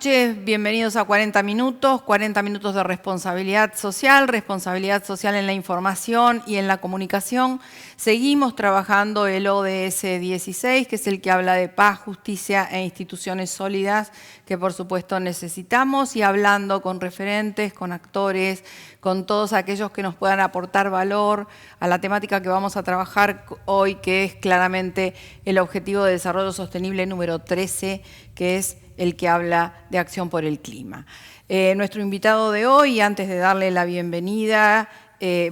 noches, bienvenidos a 40 minutos de responsabilidad social en la información y en la comunicación. Seguimos trabajando el ODS 16, que es el que habla de paz, justicia e instituciones sólidas, que por supuesto necesitamos, y hablando con referentes, con actores, con todos aquellos que nos puedan aportar valor a la temática que vamos a trabajar hoy, que es claramente el Objetivo de Desarrollo Sostenible número 13, que es el que habla de acción por el clima. Nuestro invitado de hoy, antes de darle la bienvenida,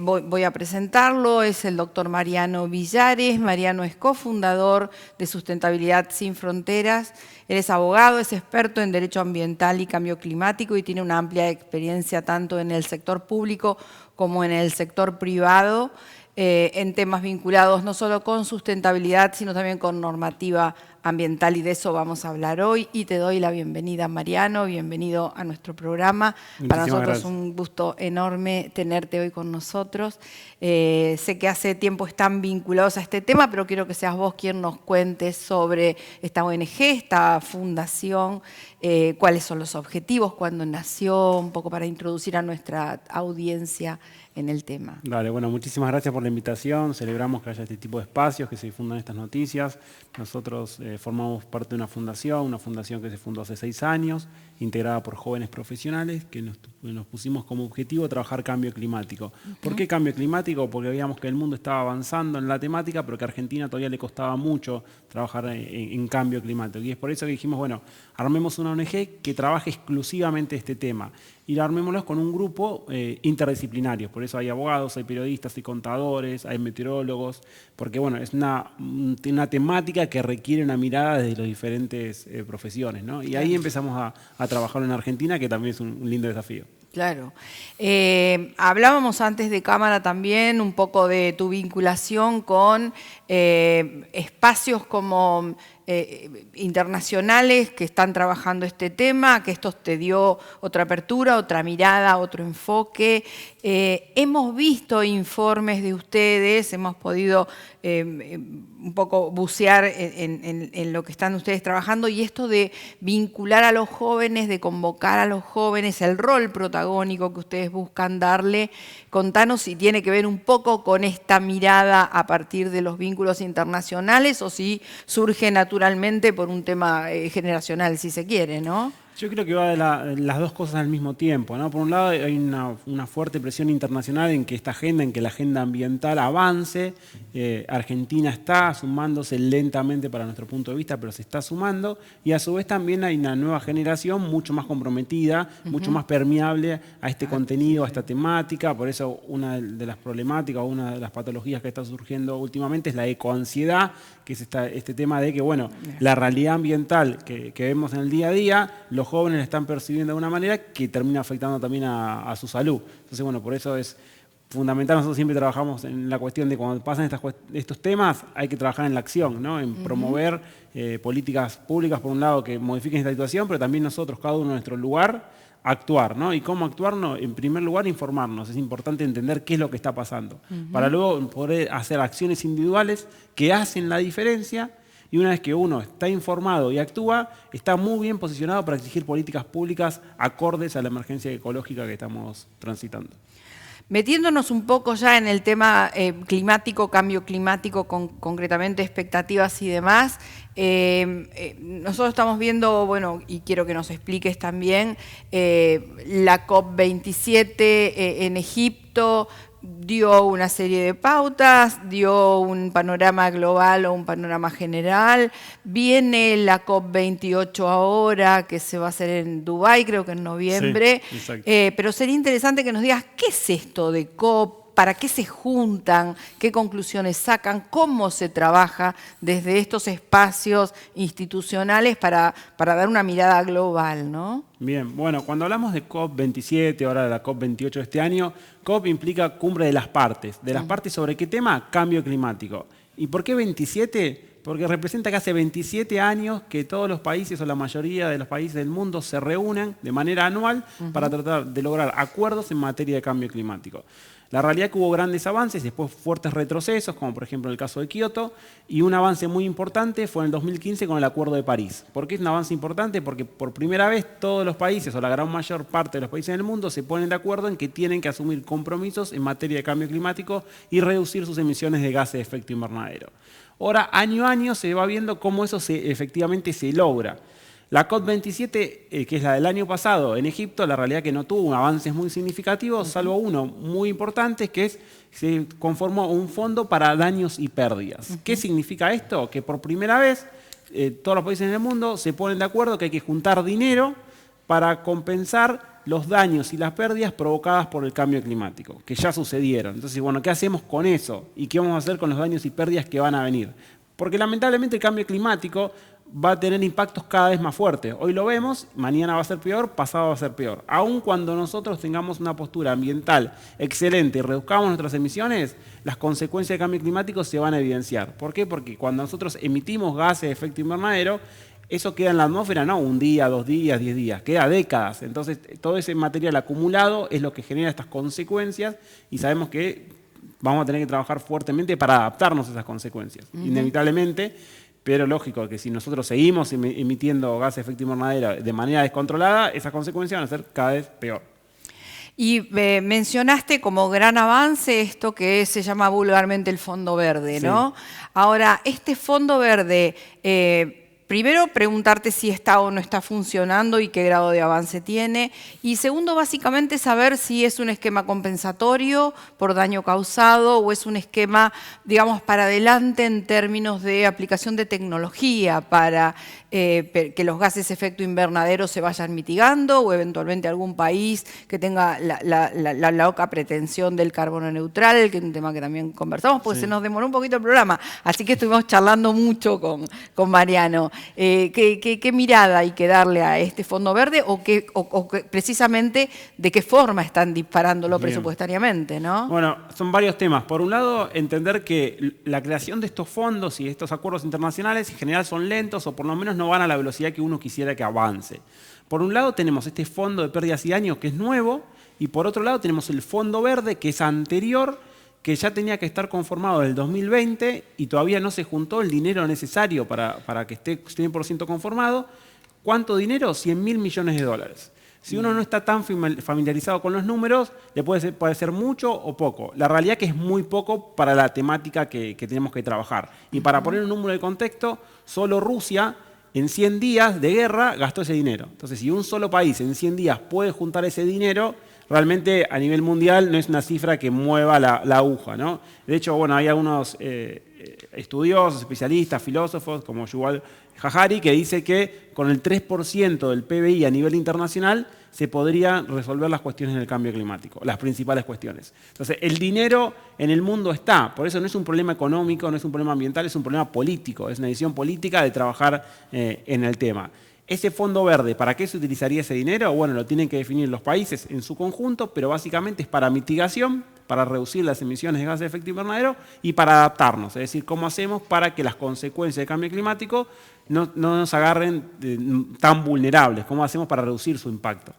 voy a presentarlo, es el doctor Mariano Villares. Mariano es cofundador de Sustentabilidad Sin Fronteras. Él es abogado, es experto en Derecho Ambiental y Cambio Climático y tiene una amplia experiencia tanto en el sector público como en el sector privado, en temas vinculados no solo con sustentabilidad, sino también con normativa ambiental, y de eso vamos a hablar hoy. Y te doy la bienvenida, Mariano, bienvenido a nuestro programa. Para nosotros es un gusto enorme tenerte hoy con nosotros. Sé que hace tiempo están vinculados a este tema, pero quiero que seas vos quien nos cuentes sobre esta ONG, esta fundación, cuáles son los objetivos, cuándo nació, un poco para introducir a nuestra audiencia en el tema. Dale, bueno, muchísimas gracias por la invitación. Celebramos que haya este tipo de espacios, que se difundan estas noticias. Nosotros formamos parte de una fundación que se fundó hace 6 años, integrada por jóvenes profesionales, que nos pusimos como objetivo trabajar cambio climático. ¿Por qué cambio climático? Porque veíamos que el mundo estaba avanzando en la temática, pero que a Argentina todavía le costaba mucho trabajar en cambio climático. Y es por eso que dijimos, bueno, armemos una ONG que trabaje exclusivamente este tema. Y armémoslos con un grupo interdisciplinario. Por eso hay abogados, hay periodistas, hay contadores, hay meteorólogos, porque bueno, es una temática que requiere una mirada desde las diferentes profesiones, ¿no? Y ahí empezamos a trabajar en Argentina, que también es un lindo desafío. Claro. Hablábamos antes de cámara también un poco de tu vinculación con espacios como internacionales que están trabajando este tema, que esto te dio otra apertura, otra mirada, otro enfoque. Hemos visto informes de ustedes, hemos podido un poco bucear en lo que están ustedes trabajando, y esto de vincular a los jóvenes, de convocar a los jóvenes, el rol protagónico que ustedes buscan darle. Contanos si tiene que ver un poco con esta mirada a partir de los vínculos internacionales o si surge naturalmente por un tema generacional, si se quiere, ¿no? Yo creo que va de las dos cosas al mismo tiempo, ¿no? Por un lado hay una fuerte presión internacional en que la agenda ambiental avance. Argentina está sumándose lentamente para nuestro punto de vista, pero se está sumando. Y a su vez también hay una nueva generación mucho más comprometida, mucho más permeable a este contenido, a esta temática. Por eso una de las problemáticas, una de las patologías que está surgiendo últimamente es la ecoansiedad, que es este tema de que, bueno, la realidad ambiental que vemos en el día a día, los jóvenes la están percibiendo de una manera que termina afectando también a su salud. Entonces, bueno, por eso es fundamental. Nosotros siempre trabajamos en la cuestión de cuando pasan estos temas, hay que trabajar en la acción, ¿no? En promover políticas públicas, por un lado, que modifiquen esta situación, pero también nosotros, cada uno en nuestro lugar, actuar, ¿no? ¿Y cómo actuar? No, en primer lugar, informarnos. Es importante entender qué es lo que está pasando, para luego poder hacer acciones individuales que hacen la diferencia. Y una vez que uno está informado y actúa, está muy bien posicionado para exigir políticas públicas acordes a la emergencia ecológica que estamos transitando. Metiéndonos un poco ya en el tema climático, cambio climático, concretamente expectativas y demás, nosotros estamos viendo, bueno, y quiero que nos expliques también, la COP27 en Egipto dio una serie de pautas, dio un panorama global o un panorama general. Viene la COP28 ahora, que se va a hacer en Dubái, creo que en noviembre. Sí, exacto. Pero sería interesante que nos digas qué es esto de COP, para qué se juntan, qué conclusiones sacan, cómo se trabaja desde estos espacios institucionales para dar una mirada global, ¿no? Bien, bueno, cuando hablamos de COP27, ahora de la COP28 de este año, COP implica cumbre de las partes. ¿De las partes sobre qué tema? Cambio climático. ¿Y por qué 27? Porque representa que hace 27 años que todos los países o la mayoría de los países del mundo se reúnen de manera anual para tratar de lograr acuerdos en materia de cambio climático. La realidad es que hubo grandes avances, después fuertes retrocesos, como por ejemplo en el caso de Kioto, y un avance muy importante fue en el 2015 con el Acuerdo de París. ¿Por qué es un avance importante? Porque por primera vez todos los países, o la gran mayor parte de los países del mundo, se ponen de acuerdo en que tienen que asumir compromisos en materia de cambio climático y reducir sus emisiones de gases de efecto invernadero. Ahora, año a año se va viendo cómo eso efectivamente se logra. La COP27, que es la del año pasado en Egipto, la realidad es que no tuvo avances muy significativos, salvo uno muy importante, que es que se conformó un fondo para daños y pérdidas. ¿Qué significa esto? Que por primera vez todos los países en el mundo se ponen de acuerdo que hay que juntar dinero para compensar los daños y las pérdidas provocadas por el cambio climático, que ya sucedieron. Entonces, bueno, ¿qué hacemos con eso? ¿Y qué vamos a hacer con los daños y pérdidas que van a venir? Porque lamentablemente el cambio climático va a tener impactos cada vez más fuertes. Hoy lo vemos, mañana va a ser peor, pasado va a ser peor. Aun cuando nosotros tengamos una postura ambiental excelente y reduzcamos nuestras emisiones, las consecuencias del cambio climático se van a evidenciar. ¿Por qué? Porque cuando nosotros emitimos gases de efecto invernadero, eso queda en la atmósfera no un día, 2 días, 10 días, queda décadas. Entonces, todo ese material acumulado es lo que genera estas consecuencias y sabemos que vamos a tener que trabajar fuertemente para adaptarnos a esas consecuencias, inevitablemente. Pero lógico que si nosotros seguimos emitiendo gases de efecto invernadero de manera descontrolada, esas consecuencias van a ser cada vez peor. Y mencionaste como gran avance esto que se llama vulgarmente el Fondo Verde, ¿no? Sí. Ahora, este Fondo Verde, primero preguntarte si está o no está funcionando y qué grado de avance tiene. Y segundo, básicamente saber si es un esquema compensatorio por daño causado o es un esquema, digamos, para adelante en términos de aplicación de tecnología para que los gases de efecto invernadero se vayan mitigando o eventualmente algún país que tenga la loca pretensión del carbono neutral, que es un tema que también conversamos, porque se nos demoró un poquito el programa. Así que estuvimos charlando mucho con Mariano. ¿Qué mirada hay que darle a este Fondo Verde o precisamente de qué forma están disparándolo presupuestariamente, ¿no? Bueno, son varios temas. Por un lado, entender que la creación de estos fondos y estos acuerdos internacionales en general son lentos o por lo menos no van a la velocidad que uno quisiera que avance. Por un lado tenemos este fondo de pérdidas y daños que es nuevo y por otro lado tenemos el Fondo Verde que es anterior, que ya tenía que estar conformado desde el 2020 y todavía no se juntó el dinero necesario para que esté 100% conformado. ¿Cuánto dinero? 100.000 millones de dólares. Si uno no está tan familiarizado con los números, le puede parecer mucho o poco. La realidad es que es muy poco para la temática que tenemos que trabajar. Y para poner un número de contexto, solo Rusia en 100 días de guerra gastó ese dinero. Entonces, si un solo país en 100 días puede juntar ese dinero, realmente a nivel mundial no es una cifra que mueva la aguja, ¿no? De hecho, bueno, hay algunos estudiosos, especialistas, filósofos como Yuval Harari que dice que con el 3% del PBI a nivel internacional se podrían resolver las cuestiones del cambio climático, las principales cuestiones. Entonces, el dinero en el mundo está, por eso no es un problema económico, no es un problema ambiental, es un problema político, es una decisión política de trabajar en el tema. Ese fondo verde, ¿para qué se utilizaría ese dinero? Bueno, lo tienen que definir los países en su conjunto, pero básicamente es para mitigación, para reducir las emisiones de gases de efecto invernadero y para adaptarnos. Es decir, ¿cómo hacemos para que las consecuencias del cambio climático no nos agarren tan vulnerables? ¿Cómo hacemos para reducir su impacto?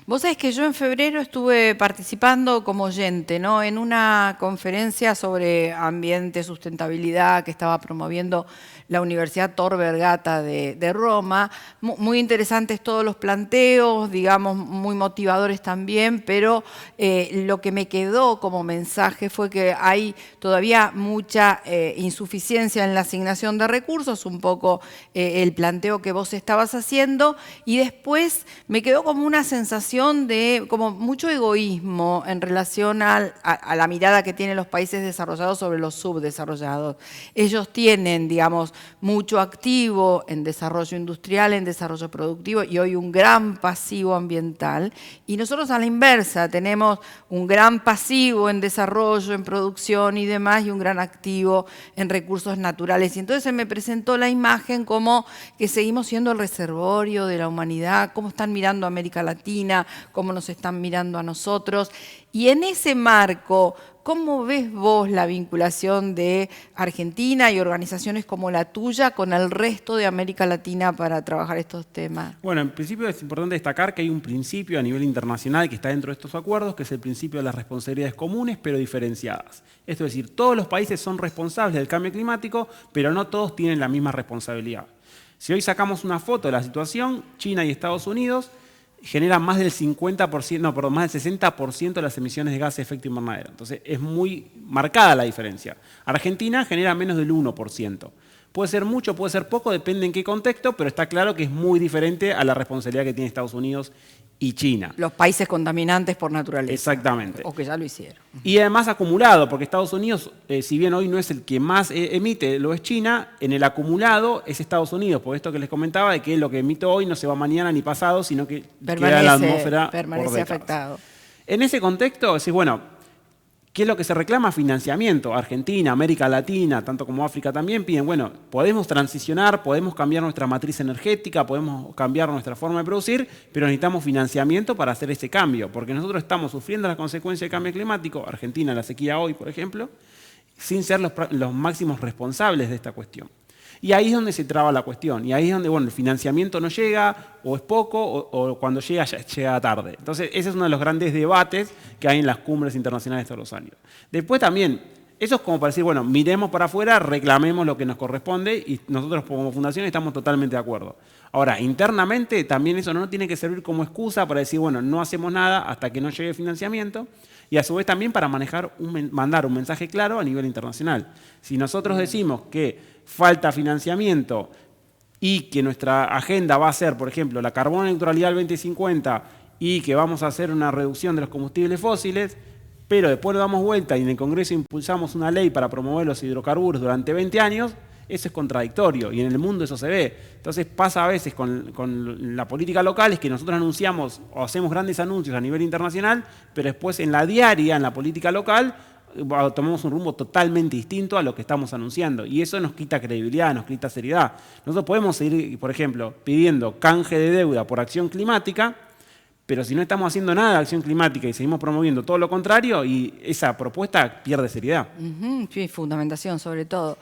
Vos sabés que yo en febrero estuve participando como oyente, ¿no?, en una conferencia sobre ambiente, sustentabilidad que estaba promoviendo la Universidad Tor Vergata de Roma. Muy interesantes todos los planteos, digamos, muy motivadores también, pero lo que me quedó como mensaje fue que hay todavía mucha insuficiencia en la asignación de recursos, un poco el planteo que vos estabas haciendo, y después me quedó como una sensación de como mucho egoísmo en relación a la mirada que tienen los países desarrollados sobre los subdesarrollados. Ellos tienen, digamos, mucho activo en desarrollo industrial, en desarrollo productivo y hoy un gran pasivo ambiental. Y nosotros a la inversa tenemos un gran pasivo en desarrollo, en producción y demás y un gran activo en recursos naturales. Y entonces se me presentó la imagen como que seguimos siendo el reservorio de la humanidad, cómo están mirando a América Latina, cómo nos están mirando a nosotros. Y en ese marco, ¿Cómo ves vos la vinculación de Argentina y organizaciones como la tuya con el resto de América Latina para trabajar estos temas? Bueno, en principio es importante destacar que hay un principio a nivel internacional que está dentro de estos acuerdos, que es el principio de las responsabilidades comunes pero diferenciadas. Esto es decir, todos los países son responsables del cambio climático, pero no todos tienen la misma responsabilidad. Si hoy sacamos una foto de la situación, China y Estados Unidos generan más del 50%, no, perdón, más del 60% de las emisiones de gases de efecto invernadero. Entonces es muy marcada la diferencia. Argentina genera menos del 1%. Puede ser mucho, puede ser poco, depende en qué contexto, pero está claro que es muy diferente a la responsabilidad que tiene Estados Unidos y China. Los países contaminantes por naturaleza. Exactamente. O que ya lo hicieron. Y además acumulado, porque Estados Unidos, si bien hoy no es el que más emite, lo es China, en el acumulado es Estados Unidos, por esto que les comentaba, de que lo que emite hoy no se va mañana ni pasado, sino que queda en la atmósfera permanece por décadas. afectado. En ese contexto, decís, bueno, ¿qué es lo que se reclama? Financiamiento. Argentina, América Latina, tanto como África también piden, bueno, podemos transicionar, podemos cambiar nuestra matriz energética, podemos cambiar nuestra forma de producir, pero necesitamos financiamiento para hacer ese cambio, porque nosotros estamos sufriendo las consecuencias del cambio climático, Argentina, la sequía hoy, por ejemplo, sin ser los máximos responsables de esta cuestión. Y ahí es donde se traba la cuestión, y ahí es donde, bueno, el financiamiento no llega, o es poco, o cuando llega, ya llega tarde. Entonces, ese es uno de los grandes debates que hay en las cumbres internacionales todos los años. Después también, eso es como para decir, bueno, miremos para afuera, reclamemos lo que nos corresponde, y nosotros como fundación estamos totalmente de acuerdo. Ahora, internamente también eso no tiene que servir como excusa para decir, bueno, no hacemos nada hasta que no llegue el financiamiento, y a su vez también para mandar un mensaje claro a nivel internacional. Si nosotros decimos que falta financiamiento y que nuestra agenda va a ser, por ejemplo, la carbono neutralidad al 2050 y que vamos a hacer una reducción de los combustibles fósiles, pero después nos damos vuelta y en el Congreso impulsamos una ley para promover los hidrocarburos durante 20 años, eso es contradictorio y en el mundo eso se ve. Entonces pasa a veces con la política local, es que nosotros anunciamos o hacemos grandes anuncios a nivel internacional, pero después en la diaria, en la política local, tomamos un rumbo totalmente distinto a lo que estamos anunciando y eso nos quita credibilidad, nos quita seriedad. Nosotros podemos seguir, por ejemplo, pidiendo canje de deuda por acción climática, pero si no estamos haciendo nada de acción climática y seguimos promoviendo todo lo contrario, y esa propuesta pierde seriedad. Sí, fundamentación sobre todo.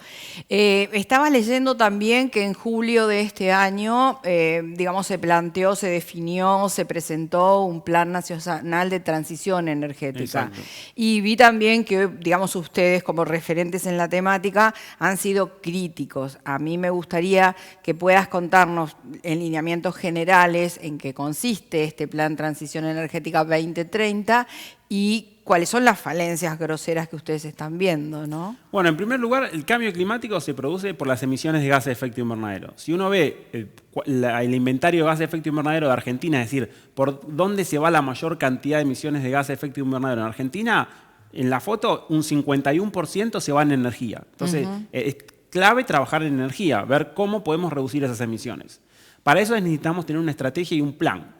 Estaba leyendo también que en julio de este año, digamos, se planteó, se definió, se presentó un plan nacional de transición energética. Exacto. Y vi también que, digamos, ustedes como referentes en la temática han sido críticos. A mí me gustaría que puedas contarnos en lineamientos generales en qué consiste este plan Transición Energética 2030 y cuáles son las falencias groseras que ustedes están viendo, ¿no? Bueno, en primer lugar, el cambio climático se produce por las emisiones de gases de efecto invernadero. Si uno ve el inventario de gases de efecto invernadero de Argentina, es decir, por dónde se va la mayor cantidad de emisiones de gases de efecto invernadero en Argentina, en la foto un 51% se va en energía. Entonces, es clave trabajar en energía, ver cómo podemos reducir esas emisiones. Para eso necesitamos tener una estrategia y un plan.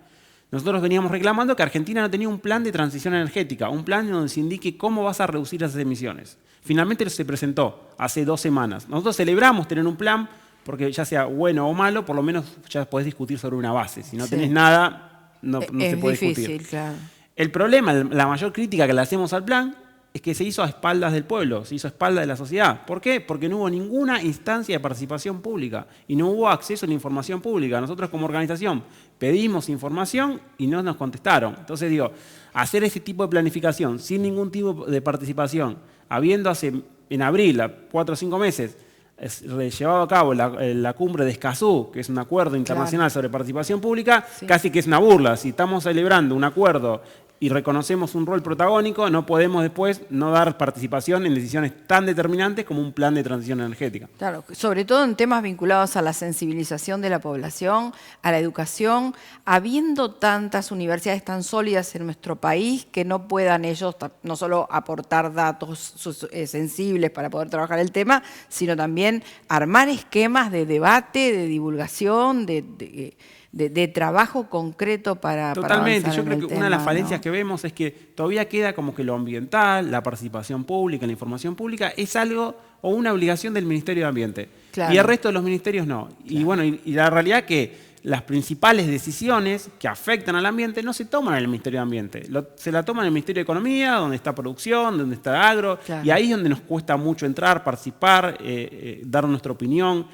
Nosotros veníamos reclamando que Argentina no tenía un plan de transición energética, un plan donde se indique cómo vas a reducir esas emisiones. Finalmente se presentó hace 2 semanas. Nosotros celebramos tener un plan, porque ya sea bueno o malo, por lo menos ya podés discutir sobre una base. Si no tenés nada, no se puede discutir. Es difícil, claro. El problema, la mayor crítica que le hacemos al plan, es que se hizo a espaldas del pueblo, se hizo a espaldas de la sociedad. ¿Por qué? Porque no hubo ninguna instancia de participación pública y no hubo acceso a la información pública. Nosotros como organización pedimos información y no nos contestaron. Entonces digo, hacer ese tipo de planificación sin ningún tipo de participación, habiendo en abril, a 4 o 5 meses, llevado a cabo la cumbre de Escazú, que es un acuerdo internacional sobre participación pública, casi que es una burla. Si estamos celebrando un acuerdo y reconocemos un rol protagónico, no podemos después no dar participación en decisiones tan determinantes como un plan de transición energética. Claro, sobre todo en temas vinculados a la sensibilización de la población, a la educación, habiendo tantas universidades tan sólidas en nuestro país que no puedan ellos no solo aportar datos sensibles para poder trabajar el tema, sino también armar esquemas de debate, de divulgación, de trabajo concreto para Totalmente, yo creo que tema, una de las falencias ¿no? que vemos es que todavía queda como que lo ambiental, la participación pública, la información pública, es algo o una obligación del Ministerio de Ambiente. Claro. Y el resto de los ministerios no. Claro. Y bueno, y la realidad que las principales decisiones que afectan al ambiente no se toman en el Ministerio de Ambiente, se la toman en el Ministerio de Economía, donde está producción, donde está agro, Claro. y ahí es donde nos cuesta mucho entrar, participar, dar nuestra opinión.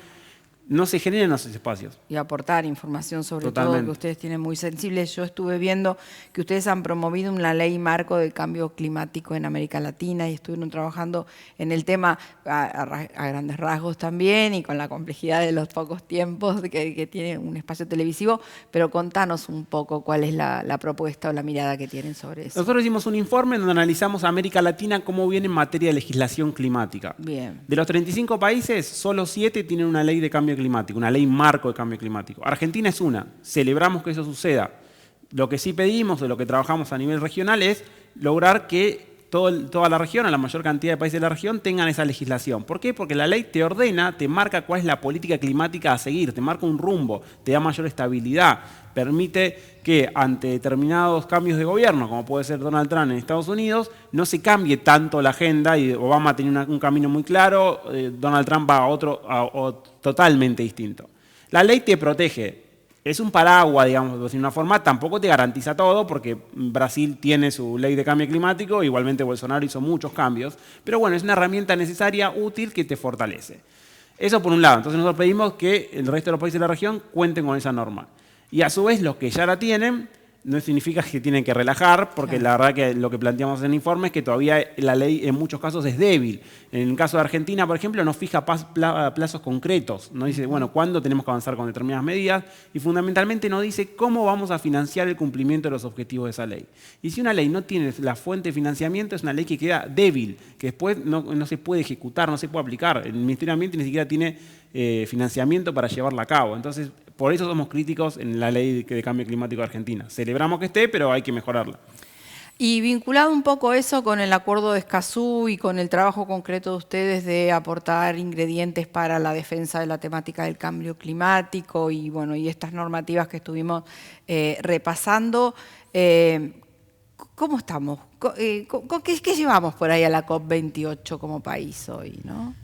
No se generan esos espacios. Y aportar información sobre Totalmente. todo que ustedes tienen muy sensible. Yo estuve viendo que ustedes han promovido una ley marco del cambio climático en América Latina y estuvieron trabajando en el tema a grandes rasgos también y con la complejidad de los pocos tiempos que tiene un espacio televisivo, pero contanos un poco cuál es la propuesta o la mirada que tienen sobre eso. Nosotros hicimos un informe donde analizamos a América Latina cómo viene en materia de legislación climática. Bien. De los 35 países, solo 7 tienen una ley de cambio climático, una ley marco de cambio climático. Argentina es una. Celebramos que eso suceda. Lo que sí pedimos, o lo que trabajamos a nivel regional, es lograr que toda la región, o la mayor cantidad de países de la región, tengan esa legislación. ¿Por qué? Porque la ley te ordena, te marca cuál es la política climática a seguir, te marca un rumbo, te da mayor estabilidad, permite que ante determinados cambios de gobierno, como puede ser Donald Trump en Estados Unidos, no se cambie tanto la agenda y Obama tenía un camino muy claro, Donald Trump va a otro totalmente distinto. La ley te protege. Es un paraguas, digamos, de una forma, tampoco te garantiza todo, porque Brasil tiene su ley de cambio climático, igualmente Bolsonaro hizo muchos cambios, pero bueno, es una herramienta necesaria, útil, que te fortalece. Eso por un lado. Entonces nosotros pedimos que el resto de los países de la región cuenten con esa norma. Y a su vez, los que ya la tienen, no significa que tienen que relajar, porque la verdad que lo que planteamos en el informe es que todavía la ley en muchos casos es débil. En el caso de Argentina, por ejemplo, no fija plazos concretos. No dice, bueno, cuándo tenemos que avanzar con determinadas medidas y fundamentalmente no dice cómo vamos a financiar el cumplimiento de los objetivos de esa ley. Y si una ley no tiene la fuente de financiamiento, es una ley que queda débil, que después no se puede ejecutar, no se puede aplicar. El Ministerio de Ambiente ni siquiera tiene financiamiento para llevarla a cabo. Entonces, por eso somos críticos en la ley de cambio climático de Argentina. Celebramos que esté, pero hay que mejorarla. Y vinculado un poco eso con el acuerdo de Escazú y con el trabajo concreto de ustedes de aportar ingredientes para la defensa de la temática del cambio climático y bueno, y estas normativas que estuvimos repasando, ¿cómo estamos? ¿Qué llevamos por ahí a la COP28 como país hoy, no?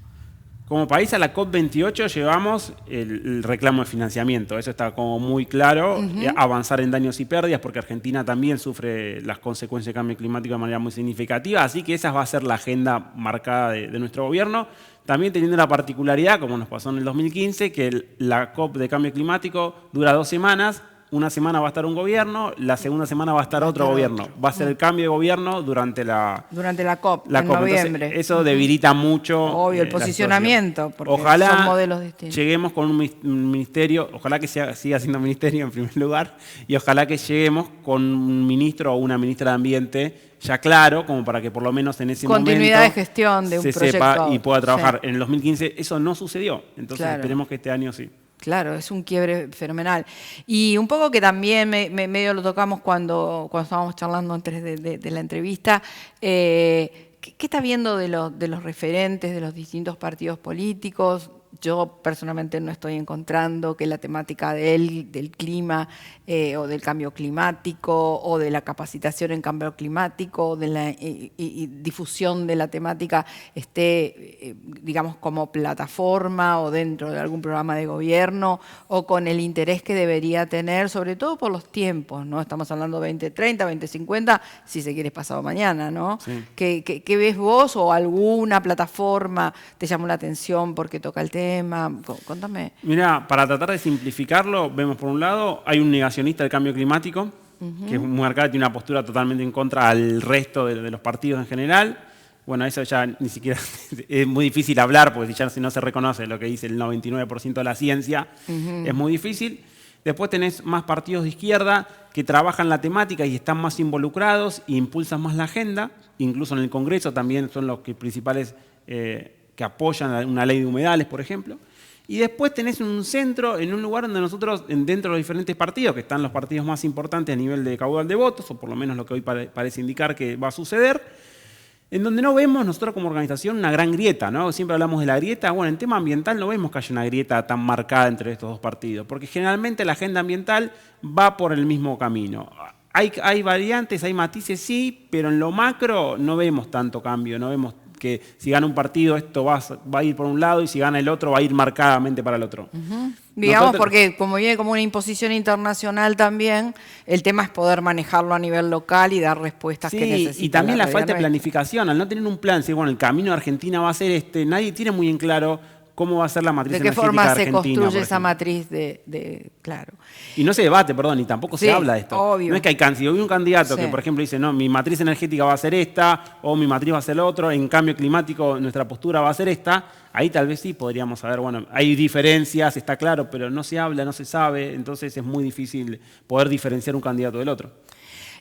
Como país a la COP28 llevamos el reclamo de financiamiento, eso está como muy claro, avanzar en daños y pérdidas, porque Argentina también sufre las consecuencias del cambio climático de manera muy significativa, así que esa va a ser la agenda marcada de nuestro gobierno, también teniendo la particularidad, como nos pasó en el 2015, que la COP de cambio climático dura 2 semanas, una semana va a estar un gobierno, la segunda semana va a estar otro gobierno. Va a ser el cambio de gobierno durante la COP, en noviembre. Entonces, eso debilita mucho. Obvio, el posicionamiento, porque ojalá son modelos distintos. Lleguemos con un ministerio, ojalá que siga siendo ministerio en primer lugar, y ojalá que lleguemos con un ministro o una ministra de Ambiente ya claro, como para que por lo menos en ese momento continuidad de gestión de un se proyecto sepa y pueda trabajar. Sí. En el 2015 eso no sucedió, entonces esperemos que este año sí. Claro, es un quiebre fenomenal. Y un poco que también medio lo tocamos cuando estábamos charlando antes de la entrevista, ¿qué está viendo de los referentes de los distintos partidos políticos? Yo personalmente no estoy encontrando que la temática del clima o del cambio climático o de la capacitación en cambio climático o de la difusión de la temática esté, digamos, como plataforma o dentro de algún programa de gobierno o con el interés que debería tener, sobre todo por los tiempos, ¿no? Estamos hablando 2030, 2050, si se quiere pasado mañana, ¿no? Sí. ¿Qué ves vos o alguna plataforma te llamó la atención porque toca el tema? Contame. Mira, para tratar de simplificarlo, vemos por un lado, hay un negacionista del cambio climático, que es muy marcado, tiene una postura totalmente en contra al resto de los partidos en general. Bueno, eso ya ni siquiera es muy difícil hablar, porque si no se reconoce lo que dice el 99% de la ciencia, es muy difícil. Después tenés más partidos de izquierda que trabajan la temática y están más involucrados e impulsan más la agenda. Incluso en el Congreso también son los principales que apoyan una ley de humedales, por ejemplo. Y después tenés un centro en un lugar donde nosotros, dentro de los diferentes partidos, que están los partidos más importantes a nivel de caudal de votos, o por lo menos lo que hoy parece indicar que va a suceder, en donde no vemos nosotros como organización una gran grieta, ¿no? Siempre hablamos de la grieta. Bueno, en tema ambiental no vemos que haya una grieta tan marcada entre estos dos partidos, porque generalmente la agenda ambiental va por el mismo camino. Hay variantes, hay matices, sí, pero en lo macro no vemos tanto cambio, no vemos que si gana un partido esto va a ir por un lado y si gana el otro va a ir marcadamente para el otro. Digamos, porque como viene como una imposición internacional también, el tema es poder manejarlo a nivel local y dar respuestas que necesita. Y también la realidad falta de planificación, al no tener un plan, si bueno, el camino de Argentina va a ser nadie tiene muy en claro cómo va a ser la matriz energética argentina. ¿De qué forma argentina, se construye esa matriz claro? Y no se debate, perdón, y tampoco se habla de esto. Obvio. No es que hay un candidato que, por ejemplo, dice, no, mi matriz energética va a ser esta, o mi matriz va a ser la otra, en cambio climático nuestra postura va a ser esta. Ahí tal vez sí podríamos saber, bueno, hay diferencias, está claro, pero no se habla, no se sabe, entonces es muy difícil poder diferenciar un candidato del otro.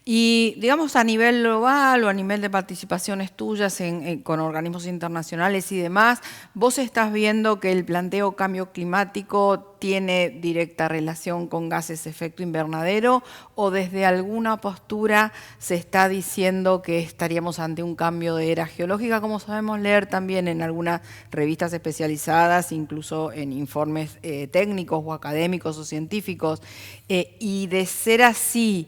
Y digamos a nivel global o a nivel de participaciones tuyas con organismos internacionales y demás, ¿vos estás viendo que el planteo cambio climático tiene directa relación con gases de efecto invernadero o desde alguna postura se está diciendo que estaríamos ante un cambio de era geológica, como sabemos leer también en algunas revistas especializadas, incluso en informes técnicos o académicos o científicos? Y de ser así,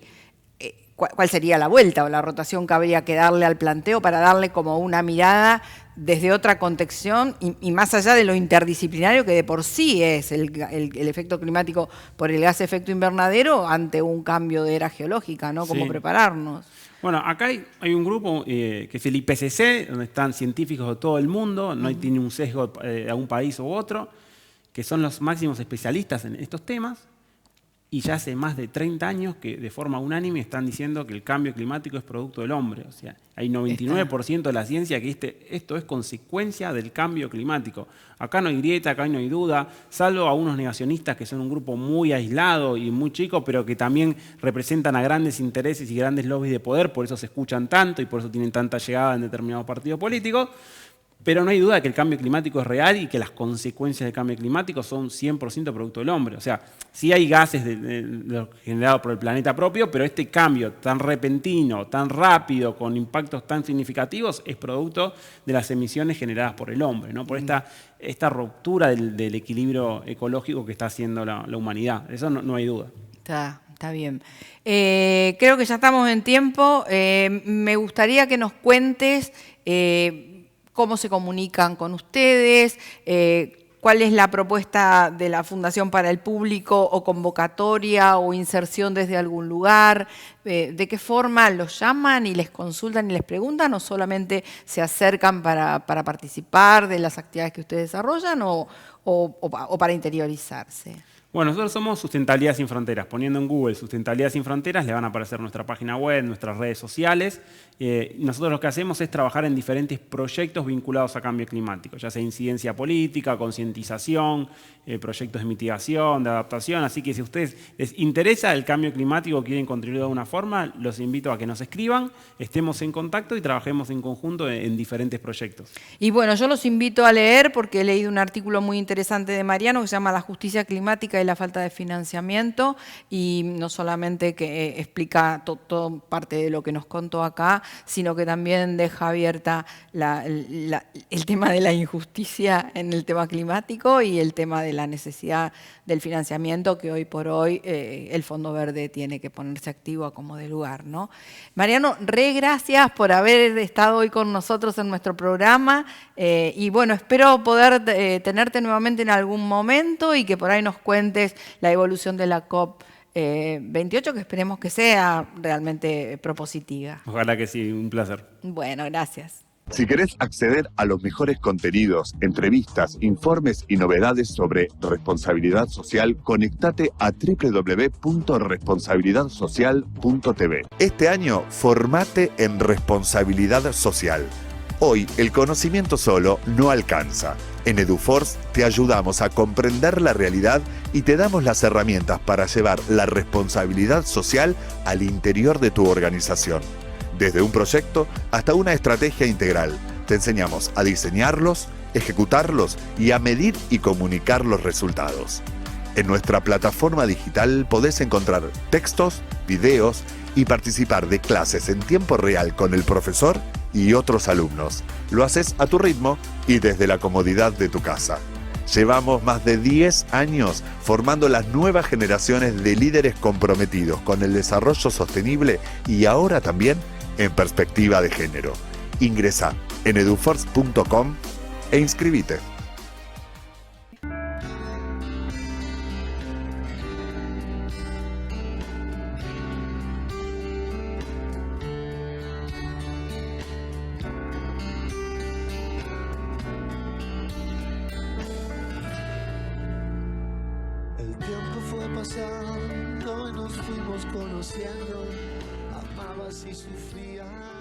¿cuál sería la vuelta o la rotación que habría que darle al planteo para darle como una mirada desde otra contexción y más allá de lo interdisciplinario que de por sí es el efecto climático por el gas de efecto invernadero ante un cambio de era geológica, ¿no? ¿Cómo prepararnos? Bueno, acá hay un grupo que es el IPCC, donde están científicos de todo el mundo, no tiene un sesgo a un país u otro, que son los máximos especialistas en estos temas. Y ya hace más de 30 años que de forma unánime están diciendo que el cambio climático es producto del hombre. O sea, hay 99% de la ciencia que esto es consecuencia del cambio climático. Acá no hay grieta, acá no hay duda, salvo a unos negacionistas que son un grupo muy aislado y muy chico, pero que también representan a grandes intereses y grandes lobbies de poder, por eso se escuchan tanto y por eso tienen tanta llegada en determinados partidos políticos. Pero no hay duda de que el cambio climático es real y que las consecuencias del cambio climático son 100% producto del hombre. O sea, sí hay gases generados por el planeta propio, pero este cambio tan repentino, tan rápido, con impactos tan significativos, es producto de las emisiones generadas por el hombre, ¿no? Por esta ruptura del equilibrio ecológico que está haciendo la humanidad. Eso no hay duda. Está bien. Creo que ya estamos en tiempo. Me gustaría que nos cuentes cómo se comunican con ustedes, cuál es la propuesta de la Fundación para el Público o convocatoria o inserción desde algún lugar, de qué forma los llaman y les consultan y les preguntan o solamente se acercan para participar de las actividades que ustedes desarrollan o para interiorizarse. Bueno, nosotros somos Sustentabilidad Sin Fronteras. Poniendo en Google Sustentabilidad Sin Fronteras, le van a aparecer nuestra página web, nuestras redes sociales. Nosotros lo que hacemos es trabajar en diferentes proyectos vinculados a cambio climático, ya sea incidencia política, concientización, proyectos de mitigación, de adaptación. Así que si a ustedes les interesa el cambio climático, quieren contribuir de alguna forma, los invito a que nos escriban, estemos en contacto y trabajemos en conjunto en diferentes proyectos. Y bueno, yo los invito a leer porque he leído un artículo muy interesante de Mariano que se llama La justicia climática y la falta de financiamiento, y no solamente que explica todo parte de lo que nos contó acá, sino que también deja abierta el tema de la injusticia en el tema climático y el tema de la necesidad del financiamiento que hoy por hoy el Fondo Verde tiene que ponerse activo a como de lugar, ¿no? Mariano, gracias por haber estado hoy con nosotros en nuestro programa y bueno, espero poder tenerte nuevamente en algún momento y que por ahí nos cuentes la evolución de la COP28, que esperemos que sea realmente propositiva. Ojalá que sí, un placer. Bueno, gracias. Si querés acceder a los mejores contenidos, entrevistas, informes y novedades sobre responsabilidad social, conectate a www.responsabilidadsocial.tv. Este año, formate en responsabilidad social. Hoy, el conocimiento solo no alcanza. En EduForce te ayudamos a comprender la realidad y te damos las herramientas para llevar la responsabilidad social al interior de tu organización. Desde un proyecto hasta una estrategia integral, te enseñamos a diseñarlos, ejecutarlos y a medir y comunicar los resultados. En nuestra plataforma digital podés encontrar textos, videos y participar de clases en tiempo real con el profesor y otros alumnos. Lo haces a tu ritmo y desde la comodidad de tu casa. Llevamos más de 10 años formando las nuevas generaciones de líderes comprometidos con el desarrollo sostenible y ahora también en perspectiva de género. Ingresá en eduforce.com e inscribite. El tiempo fue pasando y nos fuimos conociendo, amabas y sufrías.